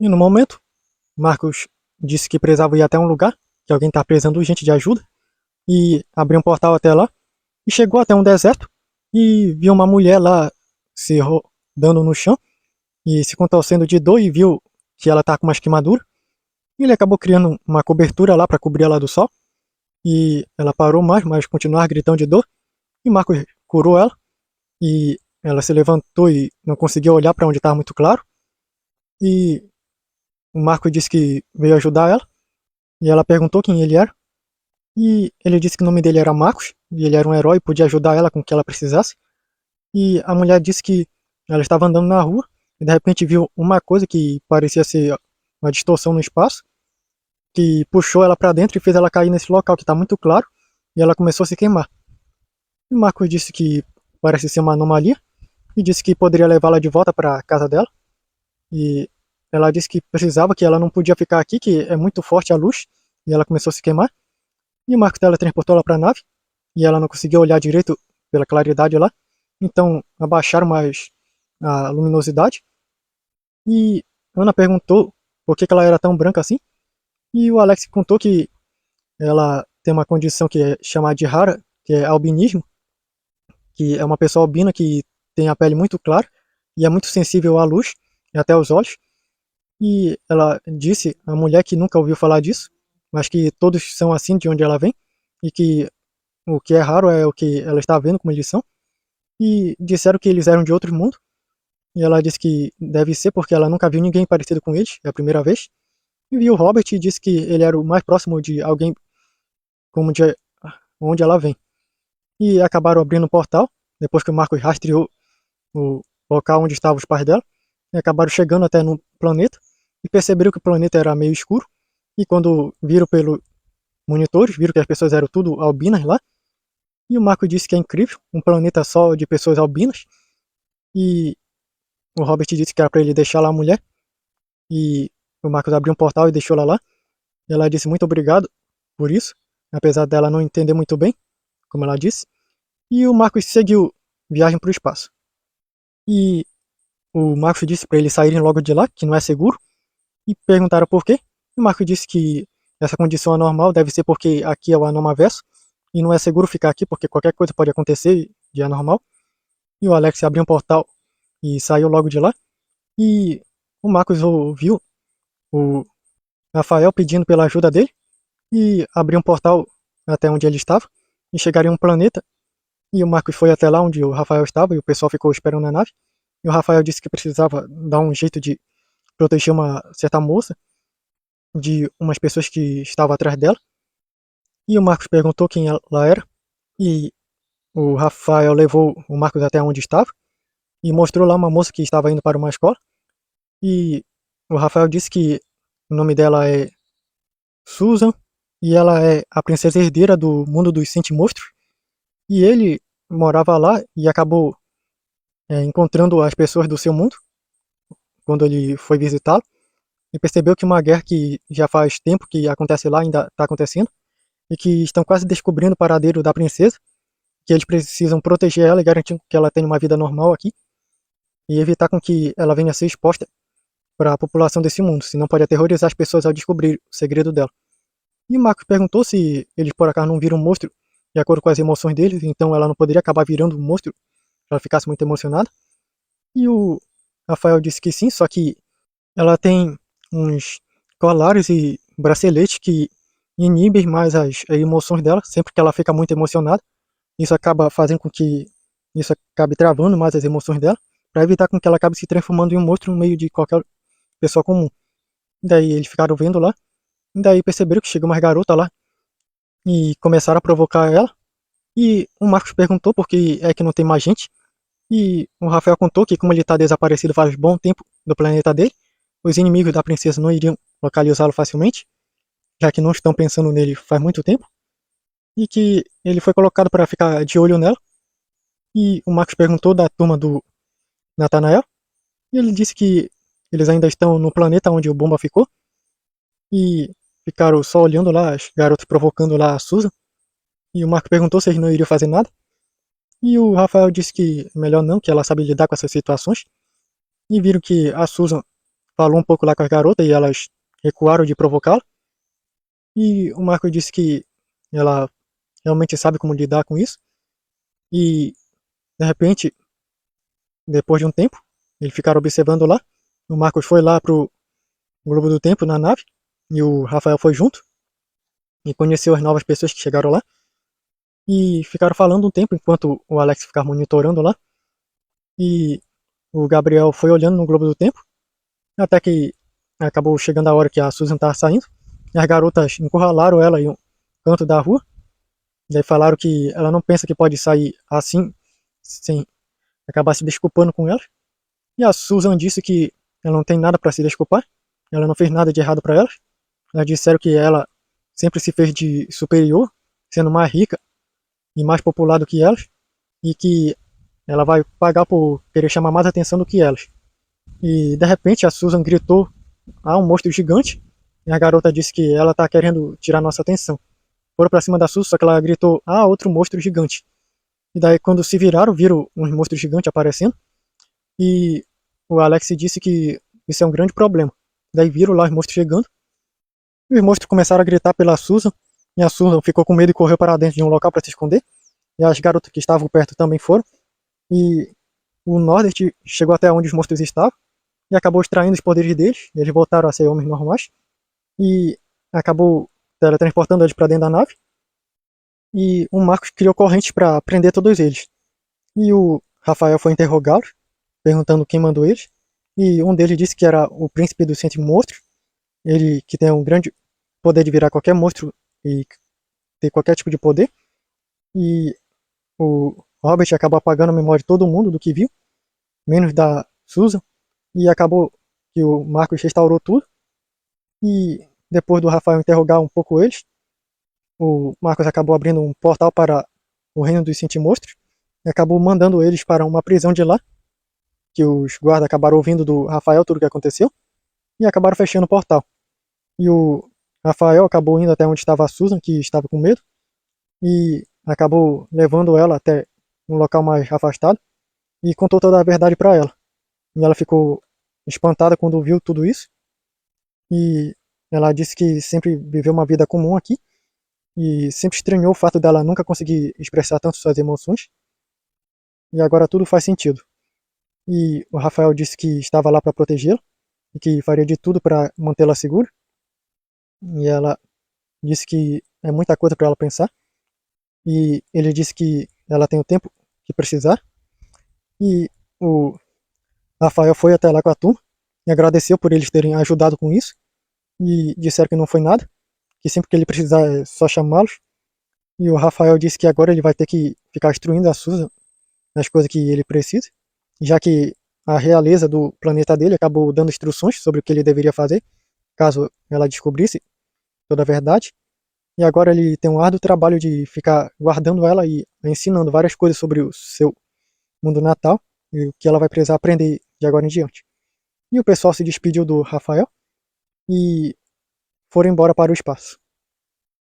E no momento, Marcos disse que precisava ir até um lugar, que alguém está precisando urgente de ajuda, e abriu um portal até lá, e chegou até um deserto, e viu uma mulher lá se rodando no chão, e se contorcendo de dor, e viu que ela tá com uma queimadura, e ele acabou criando uma cobertura lá para cobrir ela do sol, e ela parou mais, mas continuava gritando de dor, e Marcos curou ela, e ela se levantou e não conseguia olhar para onde estava muito claro, e o Marcos disse que veio ajudar ela, e ela perguntou quem ele era, e ele disse que o nome dele era Marcos, e ele era um herói e podia ajudar ela com o que ela precisasse. E a mulher disse que ela estava andando na rua e de repente viu uma coisa que parecia ser uma distorção no espaço, que puxou ela para dentro e fez ela cair nesse local que está muito claro, e ela começou a se queimar. E Marcos disse que parece ser uma anomalia e disse que poderia levá-la de volta para a casa dela. E ela disse que precisava, que ela não podia ficar aqui, que é muito forte a luz, e ela começou a se queimar. E o Marcos teletransportou ela para a nave, e ela não conseguia olhar direito pela claridade lá. Então abaixaram mais a luminosidade. E Ana perguntou por que ela era tão branca assim. E o Alex contou que ela tem uma condição que é chamada de rara, que é albinismo, que é uma pessoa albina que tem a pele muito clara e é muito sensível à luz e até aos olhos. E ela disse, a mulher, que nunca ouviu falar disso, mas que todos são assim de onde ela vem, e que o que é raro é o que ela está vendo como eles são. E disseram que eles eram de outro mundo, e ela disse que deve ser porque ela nunca viu ninguém parecido com eles, é a primeira vez. E viu o Robert e disse que ele era o mais próximo de alguém como de onde ela vem. E acabaram abrindo um portal, depois que o Marcos rastreou o local onde estavam os pais dela, e acabaram chegando até no planeta, e perceberam que o planeta era meio escuro, e quando viram pelos monitores, viram que as pessoas eram tudo albinas lá, e o Marco disse que é incrível, um planeta só de pessoas albinas, e o Robert disse que era para ele deixar lá a mulher, e o Marcos abriu um portal e deixou ela lá, e ela disse muito obrigado por isso, apesar dela não entender muito bem, como ela disse, e o Marcos seguiu viagem para o espaço. E o Marcos disse para eles saírem logo de lá, que não é seguro, e perguntaram por quê. E o Marcos disse que essa condição anormal deve ser porque aqui é o Anormaverso, e não é seguro ficar aqui porque qualquer coisa pode acontecer de anormal. E o Alex abriu um portal e saiu logo de lá. E o Marcos ouviu o Rafael pedindo pela ajuda dele e abriu um portal até onde ele estava e chegaria em um planeta. E o Marcos foi até lá onde o Rafael estava e o pessoal ficou esperando na nave. E o Rafael disse que precisava dar um jeito de proteger uma certa moça de umas pessoas que estavam atrás dela. E o Marcos perguntou quem ela era. E o Rafael levou o Marcos até onde estava e mostrou lá uma moça que estava indo para uma escola. E o Rafael disse que o nome dela é Susan e ela é a princesa herdeira do mundo dos Sentimostros. E ele morava lá e acabou encontrando as pessoas do seu mundo quando ele foi visitá-lo e percebeu que uma guerra que já faz tempo que acontece lá ainda está acontecendo e que estão quase descobrindo o paradeiro da princesa, que eles precisam proteger ela e garantir que ela tenha uma vida normal aqui e evitar com que ela venha a ser exposta para a população desse mundo, senão pode aterrorizar as pessoas ao descobrir o segredo dela. E o Marcos perguntou se eles por acaso não viram um monstro de acordo com as emoções deles, então ela não poderia acabar virando um monstro se ela ficasse muito emocionada. E o Rafael disse que sim, só que ela tem uns colares e braceletes que inibem mais as emoções dela sempre que ela fica muito emocionada. Isso acaba fazendo com que isso acabe travando mais as emoções dela, para evitar com que ela acabe se transformando em um monstro no meio de qualquer pessoa comum. Daí eles ficaram vendo lá, e daí perceberam que chegou uma garota lá e começaram a provocar ela. E o Marcos perguntou por que é que não tem mais gente. E o Rafael contou que como ele está desaparecido faz bom tempo do planeta dele, os inimigos da princesa não iriam localizá-lo facilmente, já que não estão pensando nele faz muito tempo. E que ele foi colocado para ficar de olho nela. E o Marcos perguntou da turma do Nathanael. E ele disse que eles ainda estão no planeta onde o Bomba ficou. E ficaram só olhando lá, as garotas provocando lá a Susan. E o Marco perguntou se eles não iriam fazer nada. E o Rafael disse que melhor não, que ela sabe lidar com essas situações. E viram que a Susan falou um pouco lá com a garota e elas recuaram de provocá-la. E o Marcos disse que ela realmente sabe como lidar com isso. E, de repente, depois de um tempo, eles ficaram observando lá. O Marcos foi lá pro Globo do Tempo na nave. E o Rafael foi junto. E conheceu as novas pessoas que chegaram lá. E ficaram falando um tempo enquanto o Alex ficava monitorando lá. E o Gabriel foi olhando no Globo do Tempo. Até que acabou chegando a hora que a Susan estava saindo. E as garotas encurralaram ela em um canto da rua. Daí falaram que ela não pensa que pode sair assim, sem acabar se desculpando com ela. E a Susan disse que ela não tem nada para se desculpar. Ela não fez nada de errado para elas. Elas disseram que ela sempre se fez de superior, sendo mais rica e mais popular do que elas. E que ela vai pagar por querer chamar mais atenção do que elas. E de repente a Susan gritou: "Ah, um monstro gigante!" E a garota disse que ela tá querendo tirar nossa atenção. Foram pra cima da Susan, só que ela gritou: "Ah, outro monstro gigante!" E daí quando se viraram, viram uns monstros gigantes aparecendo. E o Alex disse que isso é um grande problema. Daí viram lá os monstros chegando. E os monstros começaram a gritar pela Susan. E a Susan ficou com medo e correu para dentro de um local para se esconder. E as garotas que estavam perto também foram. E o Norbert chegou até onde os monstros estavam. E acabou extraindo os poderes deles. Eles voltaram a ser homens normais. E acabou teletransportando eles para dentro da nave. E o Marcos criou correntes para prender todos eles. E o Rafael foi interrogá-los, perguntando quem mandou eles. E um deles disse que era o príncipe dos cento monstros. Ele que tem um grande poder de virar qualquer monstro e ter qualquer tipo de poder. E o Robert acabou apagando a memória de todo mundo do que viu, menos da Susan. E acabou que o Marcos restaurou tudo. E depois do Rafael interrogar um pouco eles, o Marcos acabou abrindo um portal para o reino dos Monstros e acabou mandando eles para uma prisão de lá, que os guardas acabaram ouvindo do Rafael tudo o que aconteceu e acabaram fechando o portal. E o Rafael acabou indo até onde estava a Susan, que estava com medo, e acabou levando ela até um local mais afastado e contou toda a verdade para ela. E ela ficou espantada quando viu tudo isso. E ela disse que sempre viveu uma vida comum aqui e sempre estranhou o fato dela nunca conseguir expressar tanto suas emoções. E agora tudo faz sentido. E o Rafael disse que estava lá para protegê-la e que faria de tudo para mantê-la segura. E ela disse que é muita coisa para ela pensar. E ele disse que ela tem o tempo que precisar. E o Rafael foi até lá com a turma e agradeceu por eles terem ajudado com isso. E disseram que não foi nada, que sempre que ele precisar é só chamá-los. E o Rafael disse que agora ele vai ter que ficar instruindo a Susan nas coisas que ele precisa, já que a realeza do planeta dele acabou dando instruções sobre o que ele deveria fazer, caso ela descobrisse toda a verdade. E agora ele tem um árduo trabalho de ficar guardando ela e ensinando várias coisas sobre o seu mundo natal e o que ela vai precisar aprender de agora em diante. E o pessoal se despediu do Rafael e foram embora para o espaço.